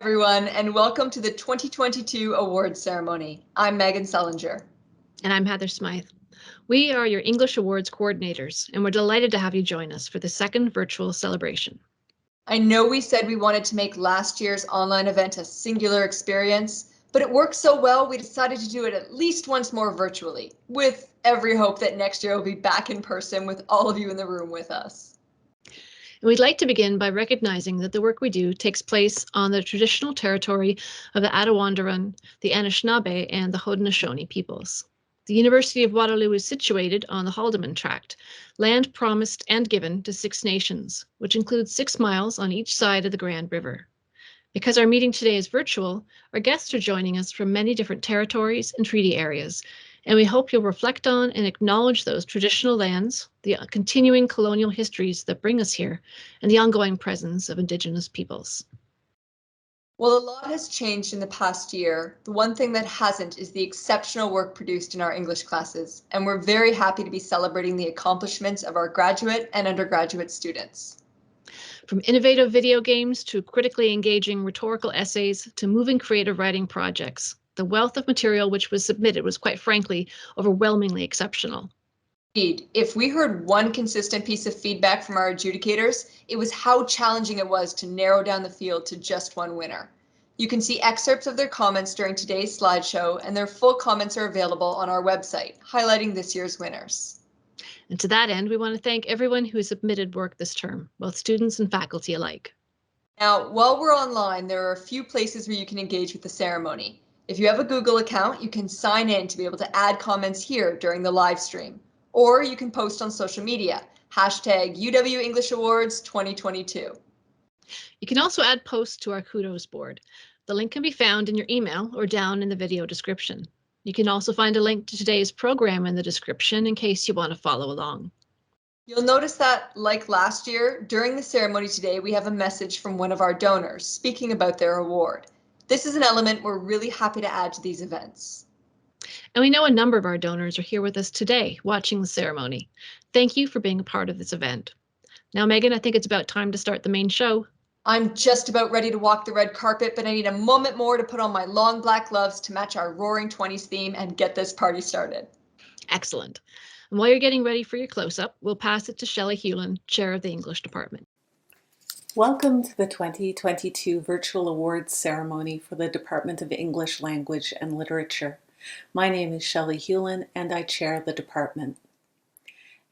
Everyone, and welcome to the 2022 awards ceremony. I'm Megan Sullinger. And I'm Heather Smythe. We are your English Awards coordinators, and we're delighted to have you join us for the second virtual celebration. I know we said we wanted to make last year's online event a singular experience, but it worked so well we decided to do it at least once more virtually, with every hope that next year we'll be back in person with all of you in the room with us. And we'd like to begin by recognizing that the work we do takes place on the traditional territory of the Attawandaron, the Anishinaabe, and the Haudenosaunee peoples. The University of Waterloo is situated on the Haldimand Tract, land promised and given to 6 nations, which includes 6 miles on each side of the Grand River. Because our meeting today is virtual, our guests are joining us from many different territories and treaty areas, and we hope you'll reflect on and acknowledge those traditional lands, the continuing colonial histories that bring us here, and the ongoing presence of Indigenous peoples. While a lot has changed in the past year, the one thing that hasn't is the exceptional work produced in our English classes, and we're very happy to be celebrating the accomplishments of our graduate and undergraduate students. From innovative video games to critically engaging rhetorical essays to moving creative writing projects, the wealth of material which was submitted was quite frankly overwhelmingly exceptional. Indeed, if we heard one consistent piece of feedback from our adjudicators, it was how challenging it was to narrow down the field to just one winner. You can see excerpts of their comments during today's slideshow, and their full comments are available on our website, highlighting this year's winners. And to that end, we want to thank everyone who has submitted work this term, both students and faculty alike. Now, while we're online, there are a few places where you can engage with the ceremony. If you have a Google account, you can sign in to be able to add comments here during the live stream, or you can post on social media, hashtag UW English Awards 2022. You can also add posts to our kudos board. The link can be found in your email or down in the video description. You can also find a link to today's program in the description in case you want to follow along. You'll notice that, like last year, during the ceremony today, we have a message from one of our donors speaking about their award. This is an element we're really happy to add to these events. And we know a number of our donors are here with us today watching the ceremony. Thank you for being a part of this event. Now, Megan, I think it's about time to start the main show. I'm just about ready to walk the red carpet, but I need a moment more to put on my long black gloves to match our Roaring 20s theme and get this party started. Excellent. And while you're getting ready for your close-up, we'll pass it to Shelley Hewlin, Chair of the English Department. Welcome to the 2022 Virtual Awards Ceremony for the Department of English Language and Literature. My name is Shelley Hewlin and I chair the department.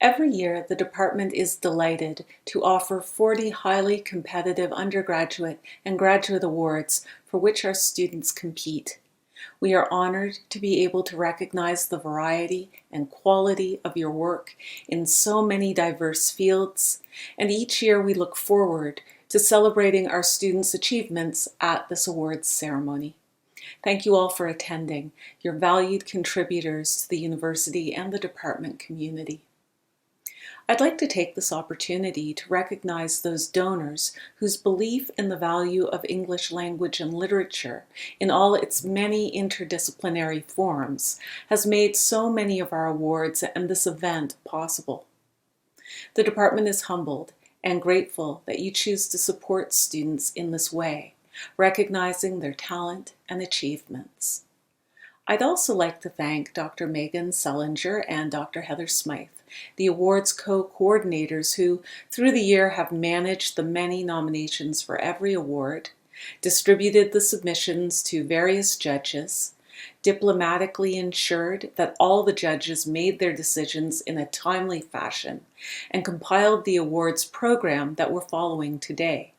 Every year, the department is delighted to offer 40 highly competitive undergraduate and graduate awards for which our students compete. We are honored to be able to recognize the variety and quality of your work in so many diverse fields, and each year we look forward to celebrating our students' achievements at this awards ceremony. Thank you all for attending. You're valued contributors to the university and the department community. I'd like to take this opportunity to recognize those donors whose belief in the value of English language and literature in all its many interdisciplinary forms has made so many of our awards and this event possible. The department is humbled and grateful that you choose to support students in this way, recognizing their talent and achievements. I'd also like to thank Dr. Megan Sullinger and Dr. Heather Smythe, the awards co-coordinators who, through the year, have managed the many nominations for every award, distributed the submissions to various judges, diplomatically ensured that all the judges made their decisions in a timely fashion, and compiled the awards program that we're following today.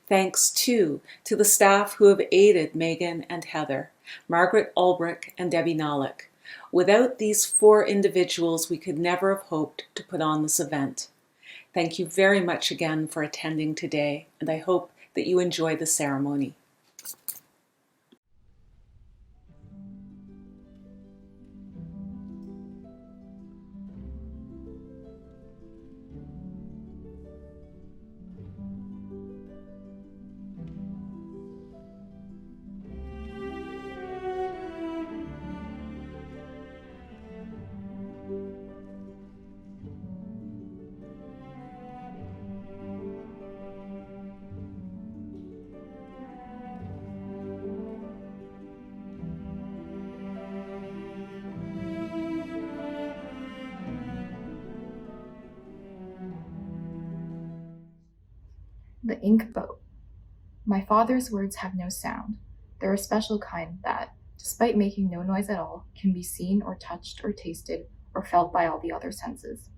Thanks, too, to the staff who have aided Megan and Heather, Margaret Ulbrich and Debbie Nalick. Without these 4 individuals, we could never have hoped to put on this event. Thank you very much again for attending today, and I hope that you enjoy the ceremony. The ink boat. My father's words have no sound. They're a special kind that, despite making no noise at all, can be seen or touched or tasted or felt by all the other senses.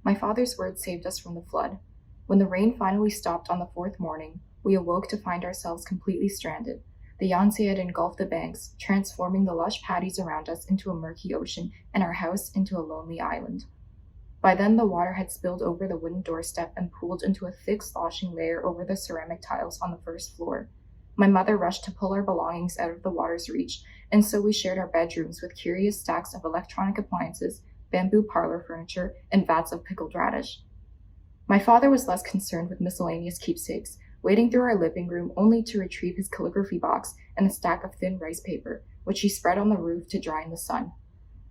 My father's words saved us from the flood. When the rain finally stopped on the fourth morning, we awoke to find ourselves completely stranded. The Yangtze had engulfed the banks, transforming the lush paddies around us into a murky ocean and our house into a lonely island. By then, the water had spilled over the wooden doorstep and pooled into a thick, sloshing layer over the ceramic tiles on the first floor. My mother rushed to pull our belongings out of the water's reach, and so we shared our bedrooms with curious stacks of electronic appliances, bamboo parlor furniture, and vats of pickled radish. My father was less concerned with miscellaneous keepsakes, wading through our living room only to retrieve his calligraphy box and a stack of thin rice paper, which he spread on the roof to dry in the sun.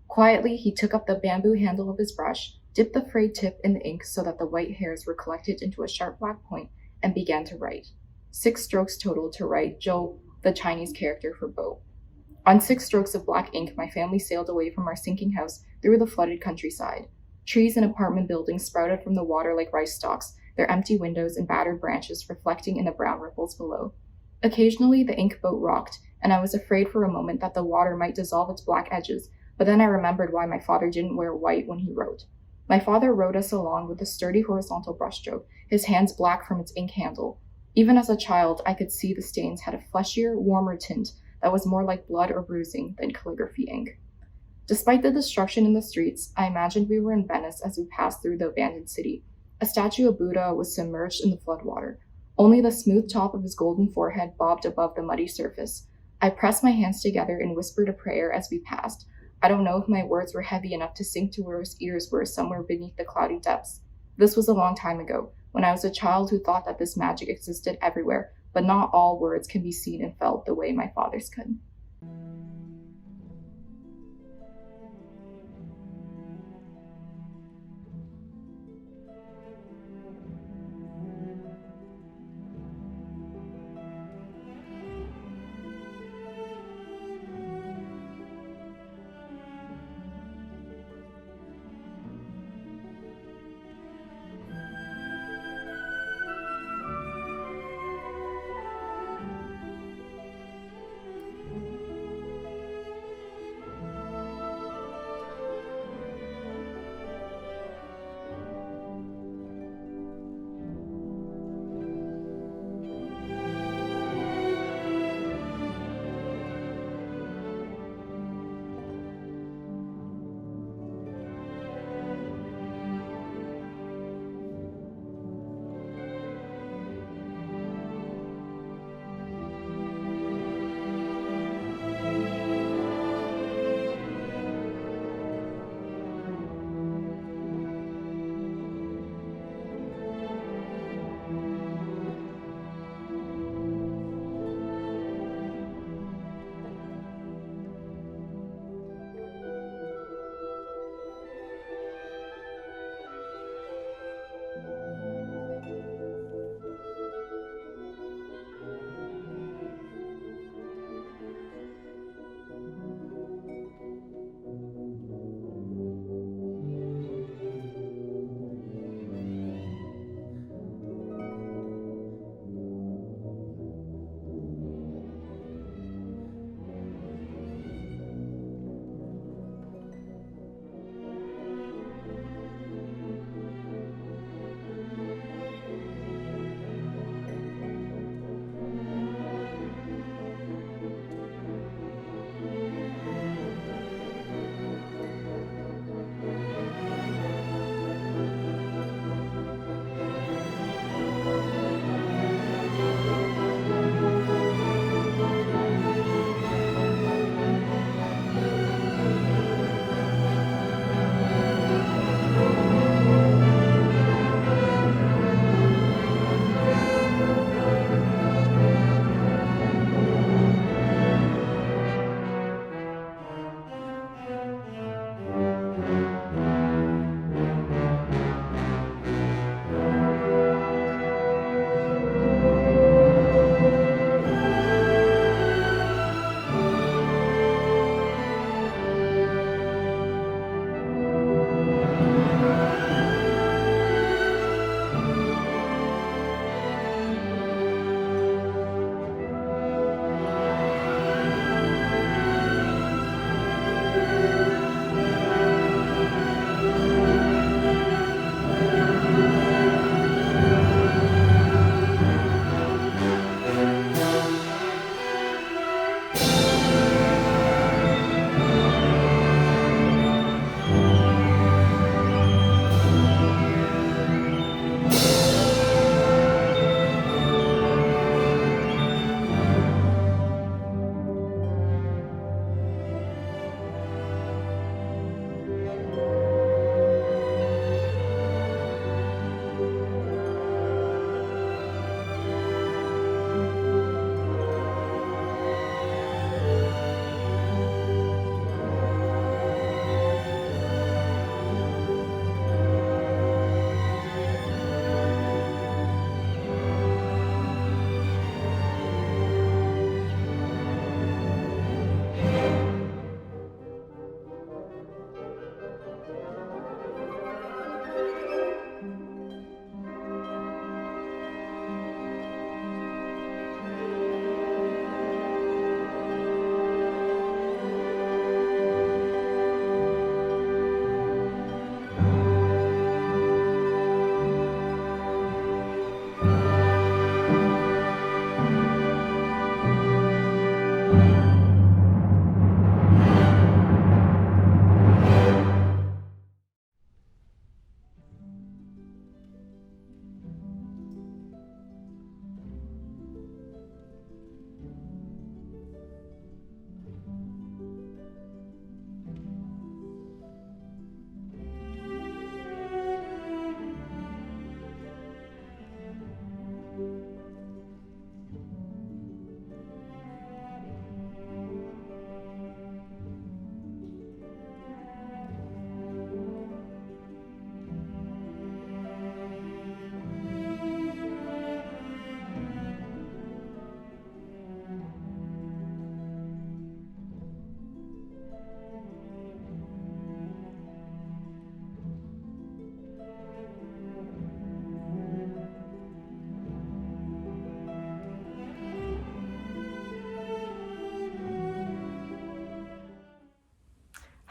Quietly, he took up the bamboo handle of his brush, dipped the frayed tip in the ink so that the white hairs were collected into a sharp black point, and began to write. 6 strokes total to write Zhou, the Chinese character for boat. On 6 strokes of black ink, my family sailed away from our sinking house through the flooded countryside. Trees and apartment buildings sprouted from the water like rice stalks, their empty windows and battered branches reflecting in the brown ripples below. Occasionally, the ink boat rocked, and I was afraid for a moment that the water might dissolve its black edges, but then I remembered why my father didn't wear white when he wrote. My father rowed us along with a sturdy horizontal brushstroke, his hands black from its ink handle. Even as a child, I could see the stains had a fleshier, warmer tint that was more like blood or bruising than calligraphy ink. Despite the destruction in the streets, I imagined we were in Venice as we passed through the abandoned city. A statue of Buddha was submerged in the floodwater. Only the smooth top of his golden forehead bobbed above the muddy surface. I pressed my hands together and whispered a prayer as we passed. I don't know if my words were heavy enough to sink to where his ears were somewhere beneath the cloudy depths. This was a long time ago, when I was a child who thought that this magic existed everywhere, but not all words can be seen and felt the way my father's could.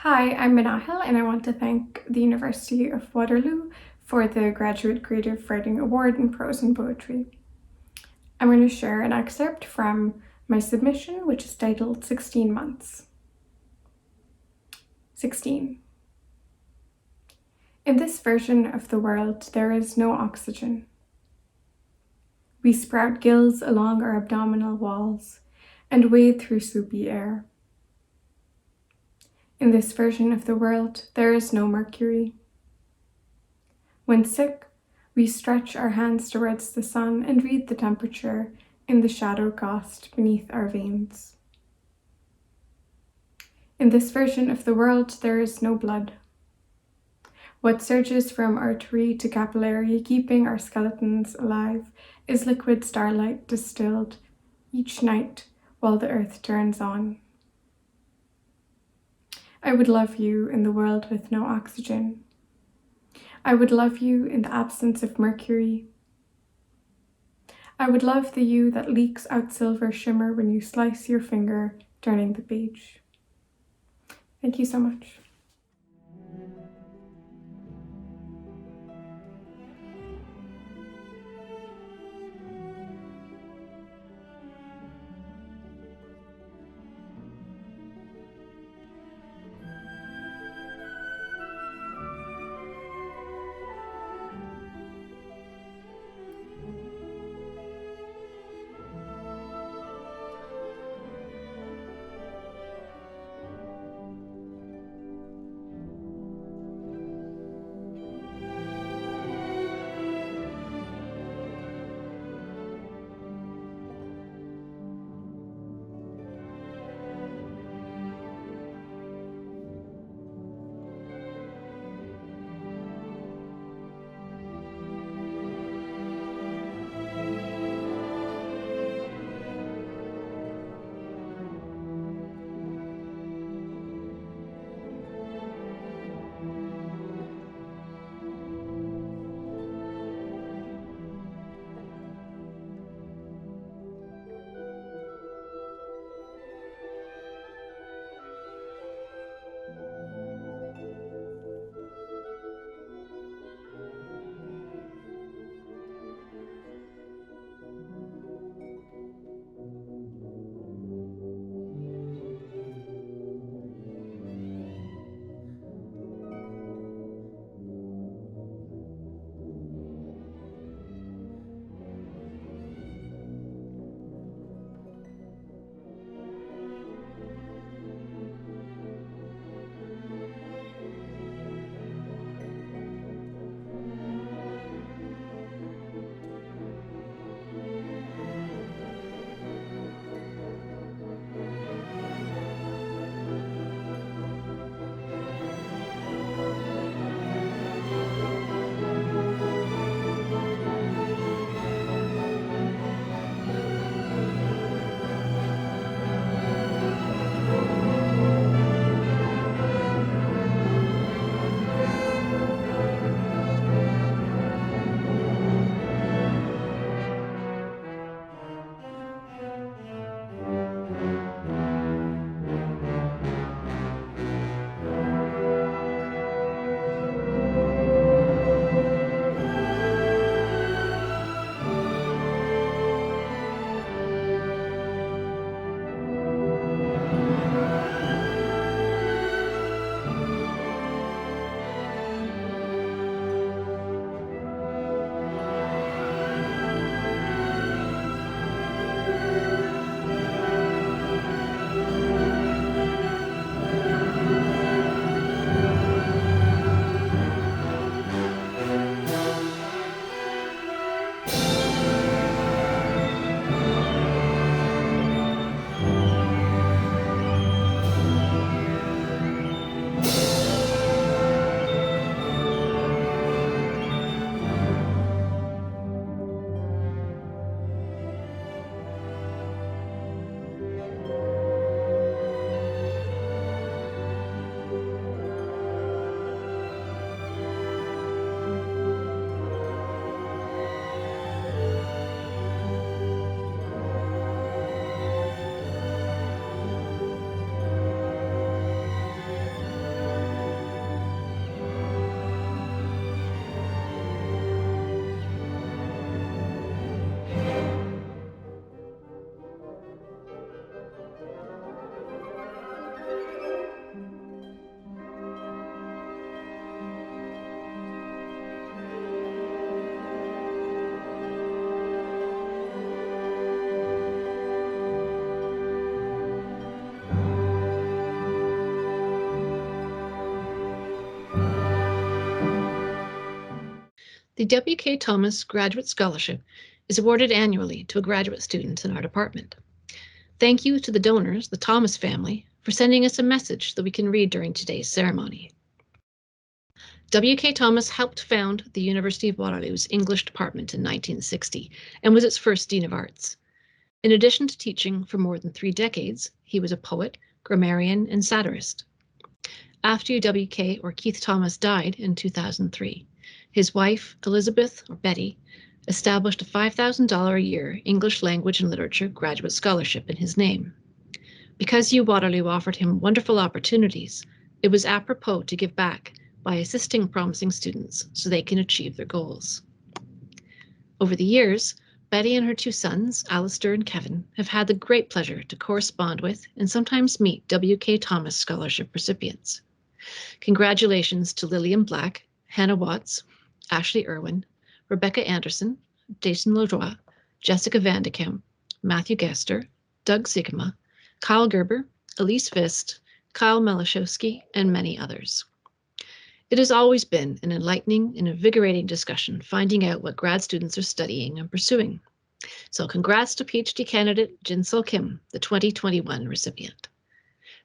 Hi, I'm Manahil, and I want to thank the University of Waterloo for the Graduate Creative Writing Award in Prose and Poetry. I'm going to share an excerpt from my submission, which is titled 16 Months. 16. In this version of the world, there is no oxygen. We sprout gills along our abdominal walls and wade through soupy air. In this version of the world, there is no mercury. When sick, we stretch our hands towards the sun and read the temperature in the shadow cast beneath our veins. In this version of the world, there is no blood. What surges from artery to capillary, keeping our skeletons alive, is liquid starlight distilled each night while the earth turns on. I would love you in the world with no oxygen. I would love you in the absence of mercury. I would love the you that leaks out silver shimmer when you slice your finger, turning the page. Thank you so much. The W.K. Thomas Graduate Scholarship is awarded annually to a graduate student in our department. Thank you to the donors, the Thomas family, for sending us a message that we can read during today's ceremony. W.K. Thomas helped found the University of Waterloo's English department in 1960 and was its first Dean of Arts. In addition to teaching for more than 3 decades, he was a poet, grammarian, and satirist. After W.K. or Keith Thomas died in 2003, his wife, Elizabeth or Betty, established a $5,000 a year English language and literature graduate scholarship in his name. Because U Waterloo offered him wonderful opportunities, it was apropos to give back by assisting promising students so they can achieve their goals. Over the years, Betty and her 2 sons, Alistair and Kevin, have had the great pleasure to correspond with and sometimes meet W.K. Thomas Scholarship recipients. Congratulations to Lillian Black, Hannah Watts, Ashley Irwin, Rebecca Anderson, Jason Leroy, Jessica Vandekamp, Matthew Gester, Doug Sigma, Kyle Gerber, Elise Vist, Kyle Melashowski, and many others. It has always been an enlightening and invigorating discussion finding out what grad students are studying and pursuing. So congrats to PhD candidate Jin Sol Kim, the 2021 recipient.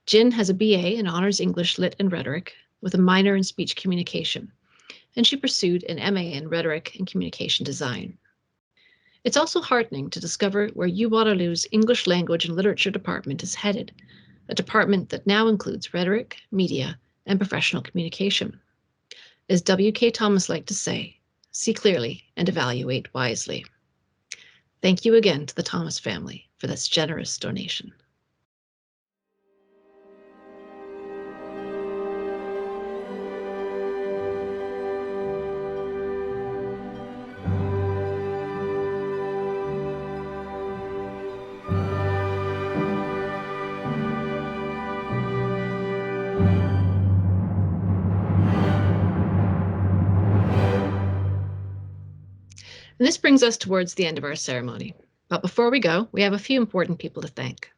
Jin has a BA in Honors English Lit and Rhetoric with a minor in Speech Communication, and she pursued an MA in Rhetoric and Communication Design. It's also heartening to discover where U Waterloo's English Language and Literature department is headed, a department that now includes rhetoric, media, and professional communication. As W.K. Thomas liked to say, see clearly and evaluate wisely. Thank you again to the Thomas family for this generous donation. And this brings us towards the end of our ceremony. But before we go, we have a few important people to thank.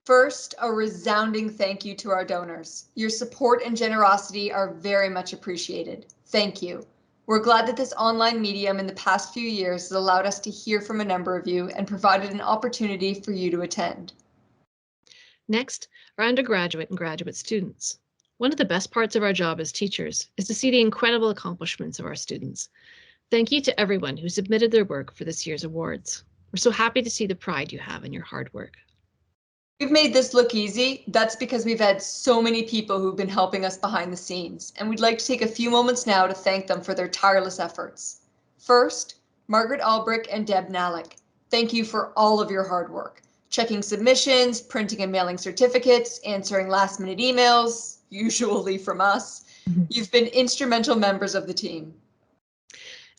First, a resounding thank you to our donors. Your support and generosity are very much appreciated. Thank you. We're glad that this online medium in the past few years has allowed us to hear from a number of you and provided an opportunity for you to attend. Next, our undergraduate and graduate students. One of the best parts of our job as teachers is to see the incredible accomplishments of our students. Thank you to everyone who submitted their work for this year's awards. We're so happy to see the pride you have in your hard work. We've made this look easy. That's because we've had so many people who've been helping us behind the scenes, and we'd like to take a few moments now to thank them for their tireless efforts. First, Margaret Albrick and Deb Nalick. Thank you for all of your hard work. Checking submissions, printing and mailing certificates, answering last-minute emails, usually from us. You've been instrumental members of the team.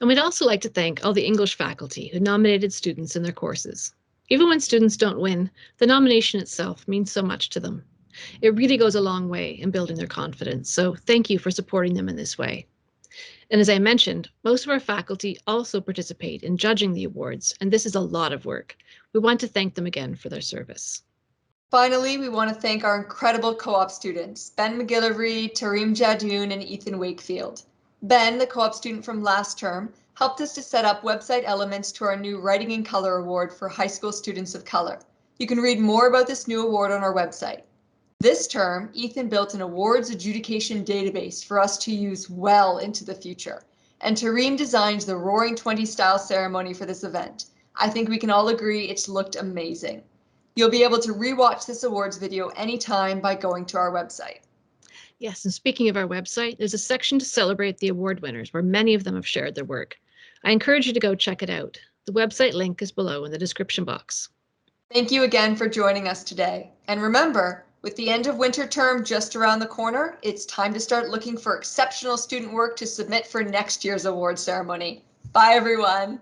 And we'd also like to thank all the English faculty who nominated students in their courses. Even when students don't win, the nomination itself means so much to them. It really goes a long way in building their confidence, so thank you for supporting them in this way. And as I mentioned, most of our faculty also participate in judging the awards, and this is a lot of work. We want to thank them again for their service. Finally, we want to thank our incredible co-op students, Ben McGillivray, Tareem Jadoon, and Ethan Wakefield. Ben, the co-op student from last term, helped us to set up website elements to our new Writing in Color Award for high school students of color. You can read more about this new award on our website. This term, Ethan built an awards adjudication database for us to use well into the future. And Tareem designed the Roaring 20 style ceremony for this event. I think we can all agree it's looked amazing. You'll be able to rewatch this awards video anytime by going to our website. Yes, and speaking of our website, there's a section to celebrate the award winners where many of them have shared their work. I encourage you to go check it out. The website link is below in the description box. Thank you again for joining us today. And remember, with the end of winter term just around the corner, it's time to start looking for exceptional student work to submit for next year's award ceremony. Bye, everyone.